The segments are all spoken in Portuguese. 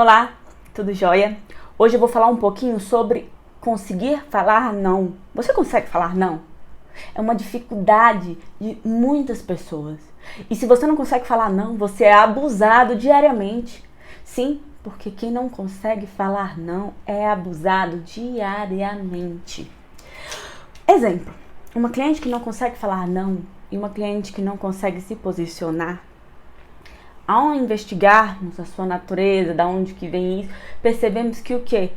Olá, tudo jóia? Hoje eu vou falar um pouquinho sobre conseguir falar não. Você consegue falar não? É uma dificuldade de muitas pessoas. E se você não consegue falar não, você é abusado diariamente. Sim, porque quem não consegue falar não é abusado diariamente. Exemplo, uma cliente que não consegue falar não e uma cliente que não consegue se posicionar. Ao investigarmos a sua natureza, da onde que vem isso, percebemos que o quê?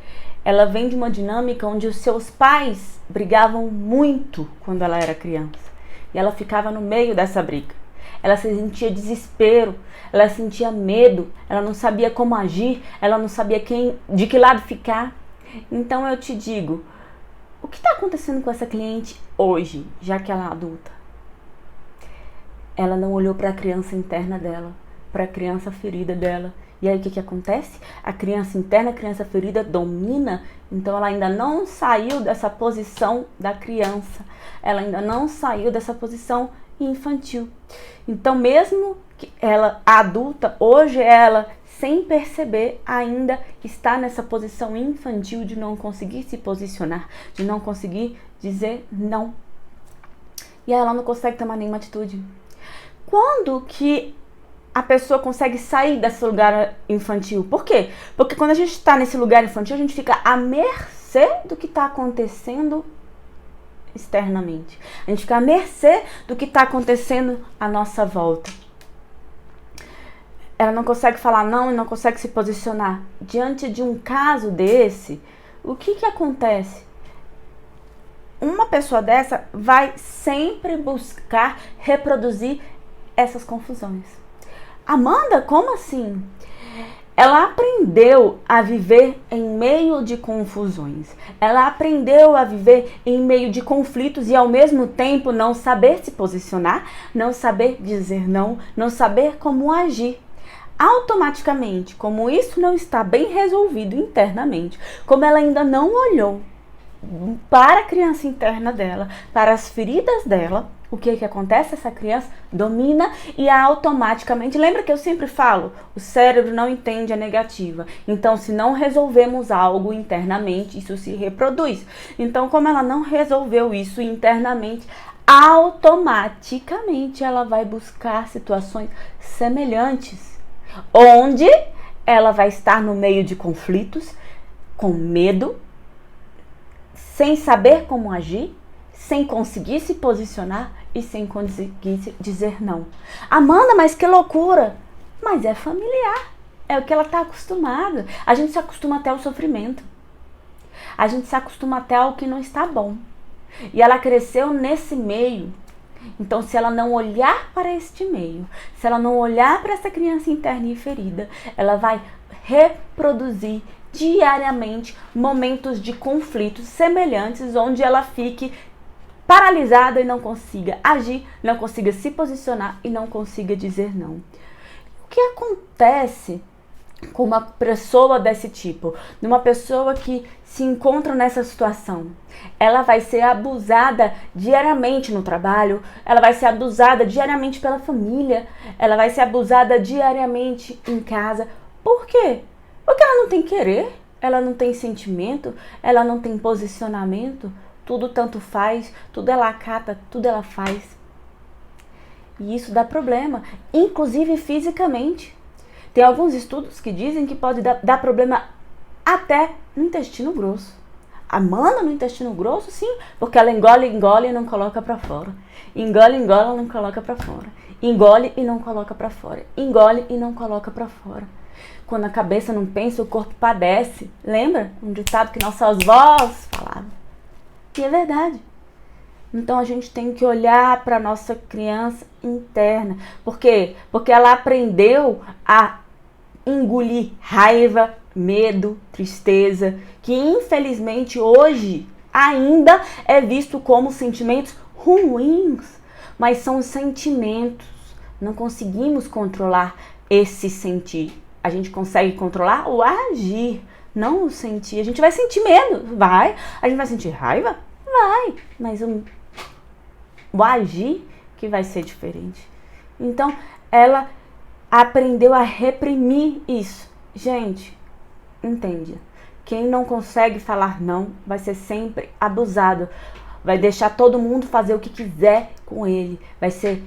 Ela vem de uma dinâmica onde os seus pais brigavam muito quando ela era criança. E ela ficava no meio dessa briga. Ela sentia desespero, ela sentia medo, ela não sabia como agir, ela não sabia de que lado ficar. Então eu te digo, o que está acontecendo com essa cliente hoje, já que ela é adulta? Ela não olhou para a criança interna dela, para a criança ferida dela. E aí o que acontece? A criança interna, a criança ferida domina, então ela ainda não saiu dessa posição da criança. Ela ainda não saiu dessa posição infantil. Então mesmo que ela adulta, hoje ela, sem perceber, ainda está nessa posição infantil de não conseguir se posicionar, de não conseguir dizer não. E aí ela não consegue tomar nenhuma atitude. Quando que a pessoa consegue sair desse lugar infantil? Por quê? Porque quando a gente está nesse lugar infantil, a gente fica à mercê do que está acontecendo externamente. A gente fica à mercê do que está acontecendo à nossa volta. Ela não consegue falar não e não consegue se posicionar. Diante de um caso desse, o que acontece? Uma pessoa dessa vai sempre buscar reproduzir essas confusões. Amanda, como assim? Ela aprendeu a viver em meio de confusões. Ela aprendeu a viver em meio de conflitos e ao mesmo tempo não saber se posicionar, não saber dizer não, não saber como agir. Automaticamente, como isso não está bem resolvido internamente, como ela ainda não olhou para a criança interna dela, para as feridas dela, o que acontece? Essa criança domina e automaticamente, lembra que eu sempre falo, o cérebro não entende a negativa. Então, se não resolvemos algo internamente, isso se reproduz. Então, como ela não resolveu isso internamente, automaticamente ela vai buscar situações semelhantes, onde ela vai estar no meio de conflitos, com medo, sem saber como agir, sem conseguir se posicionar e sem conseguir dizer não. Amanda, mas que loucura! Mas é familiar, é o que ela está acostumada. A gente se acostuma até ao sofrimento. A gente se acostuma até ao que não está bom. E ela cresceu nesse meio. Então, se ela não olhar para este meio, se ela não olhar para essa criança interna e ferida, ela vai reproduzir diariamente momentos de conflitos semelhantes, onde ela fique paralisada e não consiga agir, não consiga se posicionar e não consiga dizer não. O que acontece com uma pessoa desse tipo? Numa pessoa que se encontra nessa situação, ela vai ser abusada diariamente no trabalho, ela vai ser abusada diariamente pela família, ela vai ser abusada diariamente em casa. Por quê? Porque ela não tem querer, ela não tem sentimento, ela não tem posicionamento, tudo tanto faz, tudo ela acata, tudo ela faz. E isso dá problema, inclusive fisicamente. Tem alguns estudos que dizem que pode dar problema até no intestino grosso. Amanda, no intestino grosso, sim, porque ela engole e não coloca pra fora. Engole e não coloca pra fora. Engole e não coloca pra fora. Engole e não coloca pra fora. Quando a cabeça não pensa, o corpo padece. Lembra? Um ditado que nossas avós falavam. E é verdade. Então a gente tem que olhar para nossa criança interna. Por quê? Porque ela aprendeu a engolir raiva, medo, tristeza, que infelizmente hoje ainda é visto como sentimentos ruins, mas são sentimentos. Não conseguimos controlar esse sentir. A gente consegue controlar o agir, não o sentir. A gente vai sentir medo, vai. A gente vai sentir raiva, vai. Mas o agir que vai ser diferente. Então, ela aprendeu a reprimir isso. Gente, Entende? Quem não consegue falar não vai ser sempre abusado. Vai deixar todo mundo fazer o que quiser com ele. Vai ser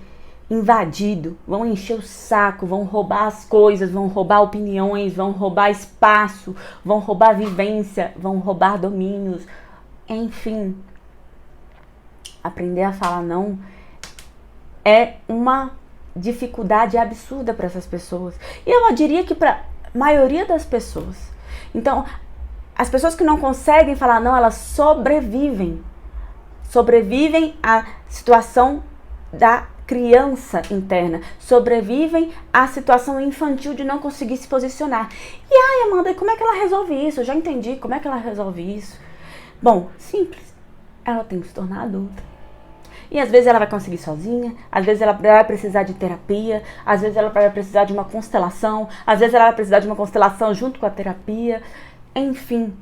invadido. Vão encher o saco, vão roubar as coisas, vão roubar opiniões, vão roubar espaço, vão roubar vivência, vão roubar domínios. Enfim, aprender a falar não é uma dificuldade absurda para essas pessoas. E eu diria que para a maioria das pessoas. Então, as pessoas que não conseguem falar não, elas sobrevivem. Sobrevivem à situação da criança interna. Sobrevivem à situação infantil de não conseguir se posicionar. E ai, Amanda, como é que ela resolve isso? Eu já entendi como é que ela resolve isso. Bom, simples. Ela tem que se tornar adulta. E às vezes ela vai conseguir sozinha, às vezes ela vai precisar de terapia, às vezes ela vai precisar de uma constelação, às vezes ela vai precisar de uma constelação junto com a terapia. Enfim,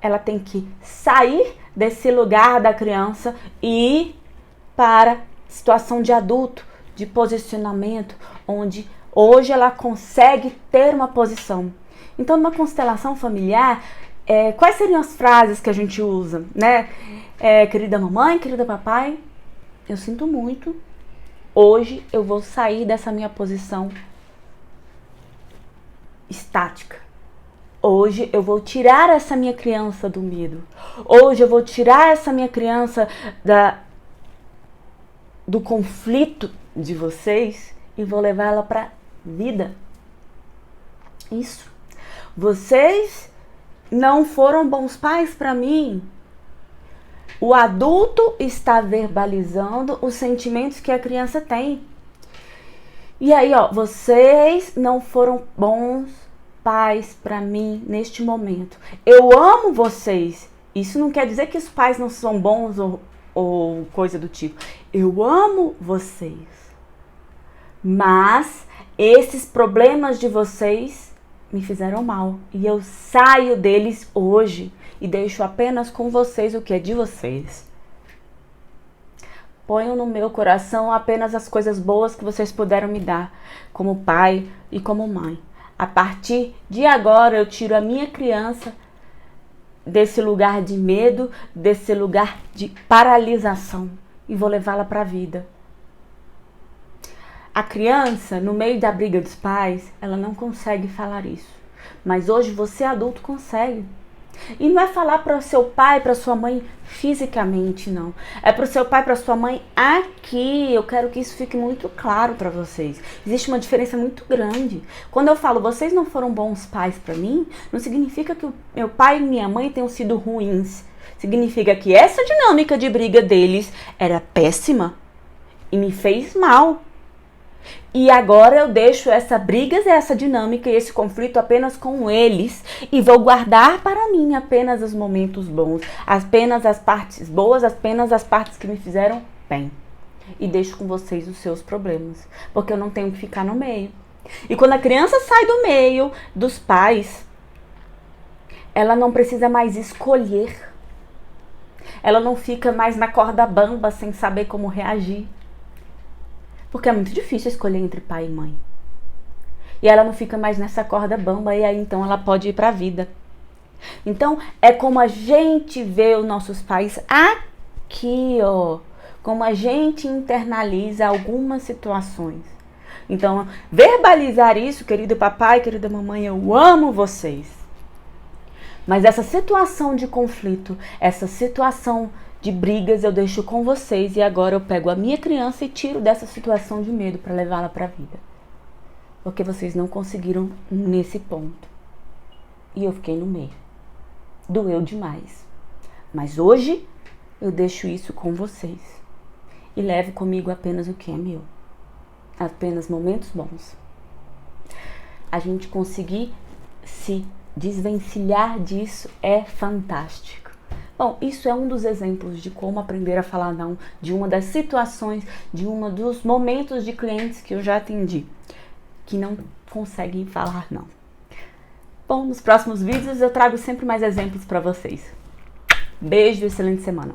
ela tem que sair desse lugar da criança e ir para a situação de adulto, de posicionamento, onde hoje ela consegue ter uma posição. Então, numa constelação familiar, quais seriam as frases que a gente usa, né? Querida mamãe, querida papai, eu sinto muito. Hoje eu vou sair dessa minha posição estática. Hoje eu vou tirar essa minha criança do medo. Hoje eu vou tirar essa minha criança do conflito de vocês e vou levá-la para a vida. Isso. Vocês não foram bons pais para mim. O adulto está verbalizando os sentimentos que a criança tem. E aí, vocês não foram bons pais para mim neste momento. Eu amo vocês. Isso não quer dizer que os pais não são bons ou coisa do tipo. Eu amo vocês. Mas esses problemas de vocês me fizeram mal. E eu saio deles hoje e deixo apenas com vocês o que é de vocês. Ponham no meu coração apenas as coisas boas que vocês puderam me dar, como pai e como mãe. A partir de agora eu tiro a minha criança desse lugar de medo, desse lugar de paralisação e vou levá-la para a vida. A criança, no meio da briga dos pais, ela não consegue falar isso. Mas hoje você adulto consegue. E não é falar para o seu pai, para sua mãe fisicamente, não. É para o seu pai, para sua mãe aqui. Eu quero que isso fique muito claro para vocês. Existe uma diferença muito grande. Quando eu falo, vocês não foram bons pais para mim, não significa que o meu pai e minha mãe tenham sido ruins. Significa que essa dinâmica de briga deles era péssima e me fez mal. E agora eu deixo essa briga, essa dinâmica e esse conflito apenas com eles e vou guardar para mim apenas os momentos bons, apenas as partes boas, apenas as partes que me fizeram bem. E deixo com vocês os seus problemas, porque eu não tenho que ficar no meio. E quando a criança sai do meio dos pais, ela não precisa mais escolher. Ela não fica mais na corda bamba sem saber como reagir. Porque é muito difícil escolher entre pai e mãe. E ela não fica mais nessa corda bamba e aí então ela pode ir para a vida. Então é como a gente vê os nossos pais aqui, como a gente internaliza algumas situações. Então verbalizar isso, querido papai, querida mamãe, eu amo vocês. Mas essa situação de conflito, essa situação de brigas eu deixo com vocês e agora eu pego a minha criança e tiro dessa situação de medo para levá-la para a vida. Porque vocês não conseguiram nesse ponto. E eu fiquei no meio. Doeu demais. Mas hoje eu deixo isso com vocês. E levo comigo apenas o que é meu. Apenas momentos bons. A gente conseguir se desvencilhar disso é fantástico. Bom, isso é um dos exemplos de como aprender a falar não, de uma das situações, de um dos momentos de clientes que eu já atendi, que não conseguem falar não. Bom, nos próximos vídeos eu trago sempre mais exemplos para vocês. Beijo e excelente semana.